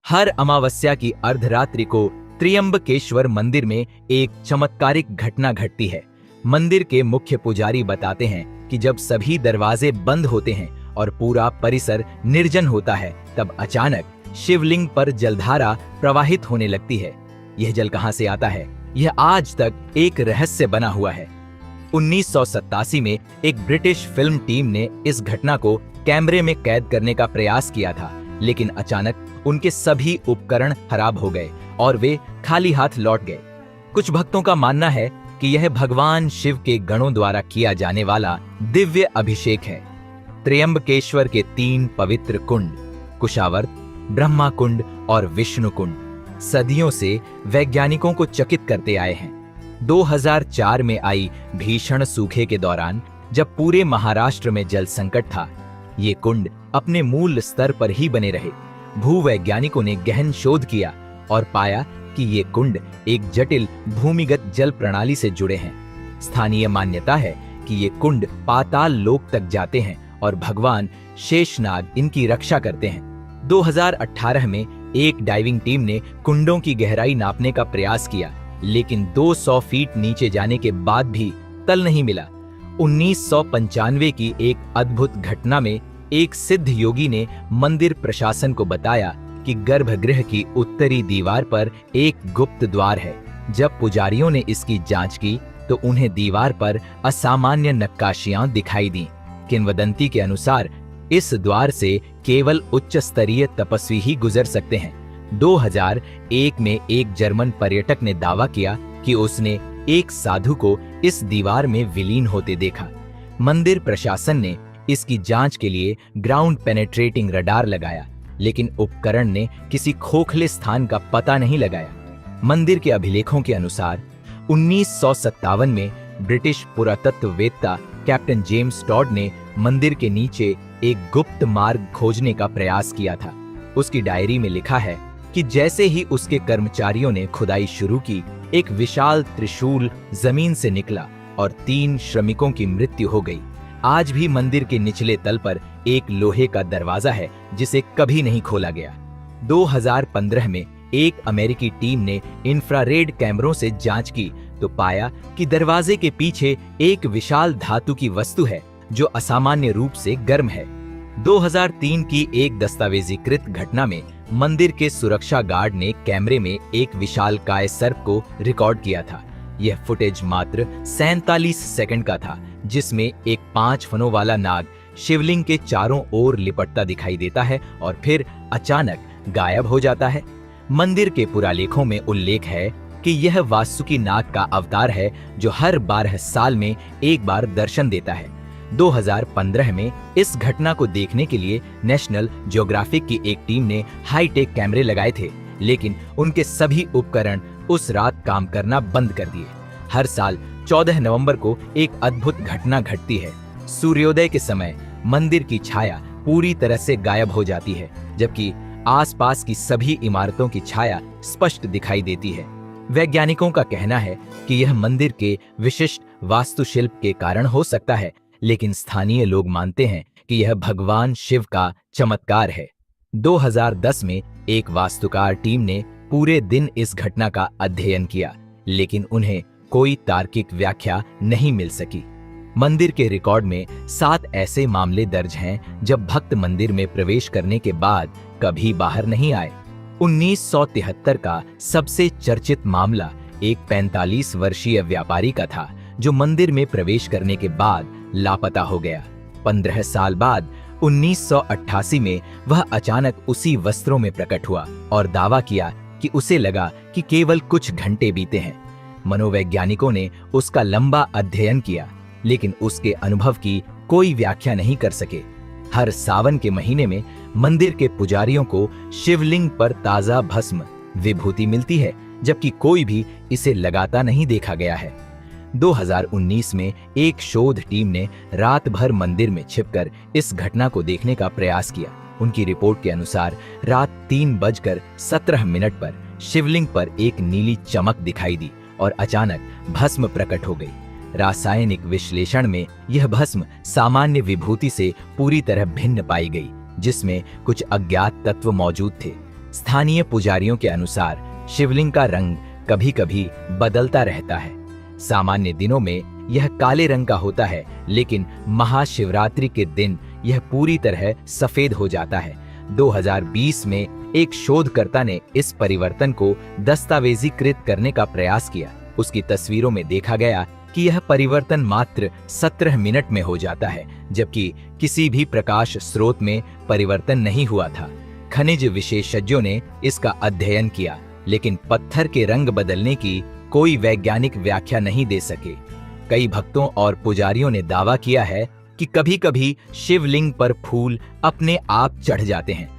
हर अमावस्या की अर्धरात्रि को त्र्यंबकेश्वर मंदिर में एक चमत्कारिक घटना घटती है। मंदिर के मुख्य पुजारी बताते हैं कि जब सभी दरवाजे बंद होते हैं और पूरा परिसर निर्जन होता है, तब अचानक शिवलिंग पर जलधारा प्रवाहित होने लगती है। यह जल कहां से आता है, यह आज तक एक रहस्य बना हुआ है। 1987 में एक ब्रिटिश फिल्म टीम ने इस घटना को कैमरे में कैद करने का प्रयास किया था, लेकिन अचानक उनके सभी उपकरण खराब हो गए और वे खाली हाथ लौट गए। कुछ भक्तों का मानना है कि यह भगवान शिव के गणों द्वारा किया जाने वाला दिव्य अभिषेक है। त्र्यंबकेश्वर के 3 पवित्र कुंड, कुशावर्त, ब्रह्मा कुंड और विष्णु कुंड, सदियों से वैज्ञानिकों को चकित करते आए हैं। 2004 में आई भीषण सूखे के दौरान जब पूरे महाराष्ट्र में जल संकट था, ये कुंड अपने मूल स्तर पर ही बने रहे। भूवैज्ञानिकों ने गहन शोध किया और पाया कि ये कुंड एक जटिल भूमिगत जल प्रणाली से जुड़े हैं। स्थानीय मान्यता है कि ये कुंड पाताल लोक तक जाते हैं और भगवान शेषनाग इनकी रक्षा करते हैं। 2018 में एक डाइविंग टीम ने कुंडों की गहराई नापने का प्रयास किया, लेकिन 200 फीट नीचे जाने के बाद भी तल नहीं मिला। 1995 की एक अद्भुत घटना में एक सिद्ध योगी ने मंदिर प्रशासन को बताया कि गर्भगृह की उत्तरी दीवार पर एक गुप्त द्वार है। जब पुजारियों ने इसकी जांच की तो उन्हें दीवार पर असामान्य नक्काशियां दिखाई दी। किंवदंती के अनुसार इस द्वार से केवल उच्च स्तरीय तपस्वी ही गुजर सकते हैं। 2001 में एक जर्मन पर्यटक ने दावा किया कि उसने एक साधु को इस दीवार में विलीन होते देखा। मंदिर प्रशासन ने इसकी जांच के लिए ग्राउंड पेनेट्रेटिंग रडार लगाया, लेकिन उपकरण ने किसी खोखले स्थान का पता नहीं लगाया। मंदिर के अभिलेखों के अनुसार 1957 में ब्रिटिश पुरातत्ववेत्ता कैप्टन जेम्स टॉड ने मंदिर के नीचे एक गुप्त मार्ग खोजने का प्रयास किया था। उसकी डायरी में लिखा है कि जैसे ही उसके कर्मचारियों ने खुदाई शुरू की, एक विशाल त्रिशूल जमीन से निकला और 3 श्रमिकों की मृत्यु हो गई। आज भी मंदिर के निचले तल पर एक लोहे का दरवाजा है जिसे कभी नहीं खोला गया। 2015 में एक अमेरिकी टीम ने इंफ्रारेड कैमरों से जांच की तो पाया कि दरवाजे के पीछे एक विशाल धातु की वस्तु है जो असामान्य रूप से गर्म है। 2003 की एक दस्तावेजीकृत घटना में मंदिर के सुरक्षा गार्ड ने कैमरे में एक विशालकाय सर्प को रिकॉर्ड किया था। यह फुटेज मात्र 47 सेकंड का था, जिसमें एक 5 फनों वाला नाग शिवलिंग के चारों ओर लिपटता दिखाई देता है और फिर अचानक गायब हो जाता है। मंदिर के पुरालेखों में उल्लेख है कि यह वासुकी नाग का अवतार है जो हर 12 साल में एक बार दर्शन देता है। 2015 में इस घटना को देखने के लिए नेशनल ज्योग्राफिक की एक टीम ने हाईटेक कैमरे लगाए थे, लेकिन उनके सभी उपकरण उस रात काम करना बंद कर दिए। हर साल 14 नवंबर को एक अद्भुत घटना घटती है। सूर्योदय के समय मंदिर की छाया पूरी तरह से गायब हो जाती है, जबकि आसपास की सभी इमारतों की छाया स्पष्ट दिखाई देती है। वैज्ञानिकों का कहना है कि यह मंदिर के विशिष्ट वास्तुशिल्प के कारण हो सकता है, लेकिन स्थानीय लोग मानते हैं कि यह भगवान शिव का चमत्कार है। 2010 में एक वास्तुकार टीम ने पूरे दिन इस घटना का अध्ययन किया, लेकिन उन्हें कोई तार्किक व्याख्या नहीं मिल सकी। मंदिर के रिकॉर्ड में 7 ऐसे मामले दर्ज हैं जब भक्त मंदिर में प्रवेश करने के बाद कभी बाहर नहीं आए। 1973 का सबसे चर्चित मामला एक 45 वर्षीय व्यापारी का था जो मंदिर में प्रवेश करने के बाद लापता हो गया। 15 साल बाद 1988 में वह अचानक उसी वस्त्रों में प्रकट हुआ और दावा किया कि उसे लगा कि केवल कुछ घंटे बीते हैं। मनोवैज्ञानिकों ने उसका लंबा अध्ययन किया, लेकिन उसके अनुभव की कोई व्याख्या नहीं कर सके। हर सावन के महीने में मंदिर के पुजारियों को शिवलिंग पर ताजा भस्म विभूति मिलती है, जबकि कोई भी इसे लगाता नहीं देखा गया है। 2019 में एक शोध टीम ने रात भर मंदिर में छिपकर इस घटना को देखने का प्रयास किया। उनकी रिपोर्ट के अनुसार रात 3:17 पर शिवलिंग पर एक नीली चमक दिखाई दी और अचानक भस्म प्रकट हो गई। रासायनिक विश्लेषण में यह भस्म सामान्य विभूति से पूरी तरह भिन्न पाई गई, जिसमें कुछ अज्ञात तत्व मौजूद थे। स्थानीय पुजारियों के अनुसार शिवलिंग का रंग कभी कभी बदलता रहता है। सामान्य दिनों में यह काले रंग का होता है, लेकिन महाशिवरात्रि के दिन यह पूरी तरह सफेद हो जाता है। 2020 में एक शोधकर्ता ने इस परिवर्तन को दस्तावेजीकृत करने का प्रयास किया। उसकी तस्वीरों में देखा गया कि यह परिवर्तन मात्र 17 मिनट में हो जाता है, जबकि किसी भी प्रकाश स्रोत में परिवर्तन नहीं हुआ था। खनिज विशेषज्ञों ने इसका अध्ययन किया, लेकिन पत्थर के रंग बदलने की कोई वैज्ञानिक व्याख्या नहीं दे सके। कई भक्तों और पुजारियों ने दावा किया है कि कभी-कभी शिवलिंग पर फूल अपने आप चढ़ जाते हैं।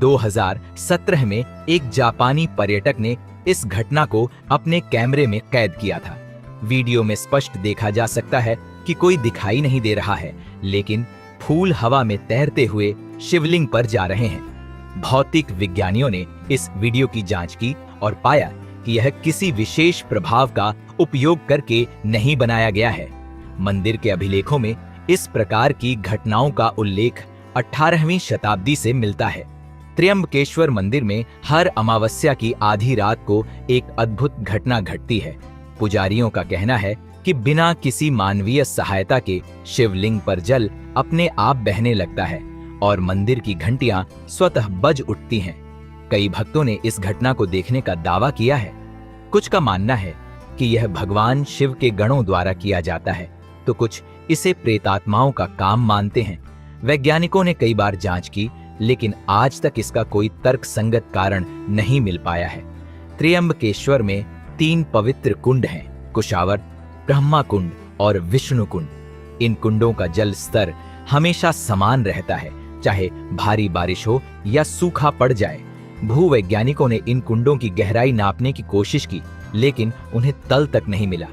2017 में एक जापानी पर्यटक ने इस घटना को अपने कैमरे में कैद किया था। वीडियो में स्पष्ट देखा जा सकता है कि कोई दिखाई नहीं दे रहा है, लेकिन फूल हवा में तैरते हुए शिवलिंग पर जा रहे हैं। भौतिक विज्ञानियों ने इस वीडियो की जांच की और पाया कि यह किसी विशेष प्रभाव का उपयोग करके नहीं बनाया गया है। मंदिर के अभिलेखों में इस प्रकार की घटनाओं का उल्लेख 18वीं शताब्दी से मिलता है। त्र्यंबकेश्वर मंदिर में हर अमावस्या की आधी रात को एक अद्भुत घटना घटती है। पुजारियों का कहना है कि बिना किसी मानवीय सहायता के शिवलिंग पर जल अपने आप बहने लगता है और मंदिर की घंटियां स्वतः बज उठती हैं। कई भक्तों ने इस घटना को देखने का दावा किया है। कुछ का मानना है कि यह भगवान शिव के गणों द्वारा किया जाता है, तो कुछ इसे प्रेतात्माओं का काम मानते हैं। वैज्ञानिकों ने कई बार जांच की, लेकिन आज तक इसका कोई तर्कसंगत कारण नहीं मिल पाया है। त्र्यंबकेश्वर में 3 पवित्र कुंड हैं: कुशावर्त, ब्रह्मा कुंड और विष्णु कुंड। इन कुंडों का जल स्तर हमेशा समान रहता है, चाहे भारी बारिश हो या सूखा पड़ जाए। भूवैज्ञानिकों ने इन कुंडों की गहराई नापने की कोशिश की, लेकिन उन्हें तल तक नहीं मिला।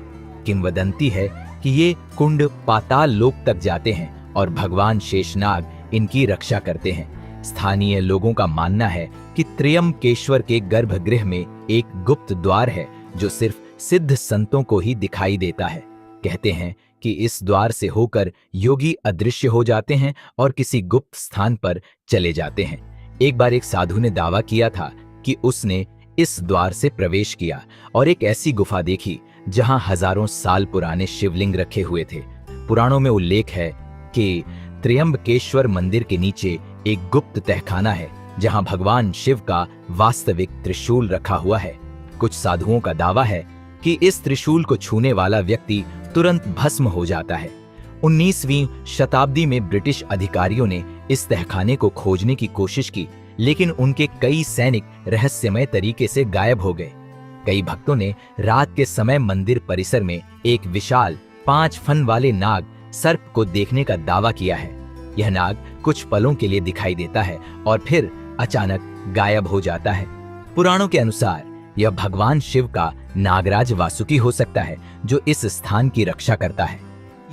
किंवदंती है कि ये कुंड पाताल लोक तक जाते हैं और भगवान शेषनाग इनकी रक्षा करते हैं। स्थानीय लोगों का मानना है कि त्र्यंबकेश्वर के गर्भगृह में एक गुप्त द्वार है जो सिर्फ सिद्ध संतों को ही दिखाई देता है। कहते हैं कि इस द्वार से होकर योगी अदृश्य हो जाते हैं और किसी गुप्त स्थान पर चले जाते हैं। एक बार एक साधु ने दावा किया था कि उसने इस द्वार से प्रवेश किया और एक ऐसी गुफा देखी जहां हजारों साल पुराने शिवलिंग रखे हुए थे। पुराणों में उल्लेख है कि त्र्यंबकेश्वर मंदिर के नीचे एक गुप्त तहखाना है जहां भगवान शिव का वास्तविक त्रिशूल रखा हुआ है। कुछ साधुओं का दावा है कि इस त्रिशूल को छूने वाला व्यक्ति तुरंत भस्म हो जाता है। 19वीं शताब्दी में ब्रिटिश अधिकारियों ने इस तहखाने को खोजने की कोशिश की, लेकिन उनके कई सैनिक रहस्यमय तरीके से गायब हो गए। कई भक्तों ने रात के समय मंदिर परिसर में एक विशाल 5 फन वाले नाग सर्प को देखने का दावा किया है। यह नाग कुछ पलों के लिए दिखाई देता है और फिर अचानक गायब हो जाता है। पुराणों के अनुसार यह भगवान शिव का नागराज वासुकी हो सकता है जो इस स्थान की रक्षा करता है।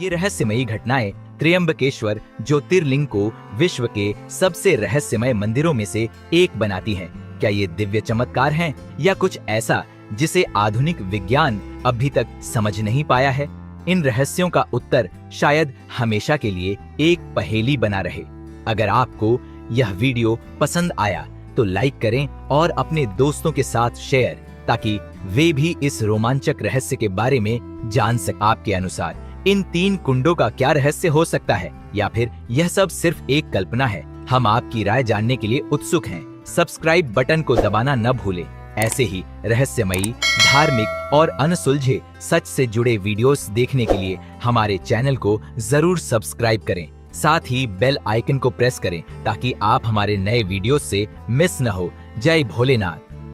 ये रहस्यमयी घटनाएं त्र्यंबकेश्वर ज्योतिर्लिंग को विश्व के सबसे रहस्यमय मंदिरों में से एक बनाती हैं। क्या ये दिव्य चमत्कार हैं या कुछ ऐसा जिसे आधुनिक विज्ञान अभी तक समझ नहीं पाया है? इन रहस्यों का उत्तर शायद हमेशा के लिए एक पहेली बना रहे। अगर आपको यह वीडियो पसंद आया तो लाइक करें और अपने दोस्तों के साथ शेयर, ताकि वे भी इस रोमांचक रहस्य के बारे में जान सकें। आपके अनुसार इन 3 कुंडों का क्या रहस्य हो सकता है, या फिर यह सब सिर्फ एक कल्पना है? हम आपकी राय जानने के लिए उत्सुक हैं। सब्सक्राइब बटन को दबाना न भूलें। ऐसे ही रहस्यमयी, धार्मिक और अनसुलझे सच से जुड़े वीडियोस देखने के लिए हमारे चैनल को जरूर सब्सक्राइब करें। साथ ही बेल आइकन को प्रेस करें ताकि आप हमारे नए वीडियोस से मिस न हो। जय भोलेनाथ।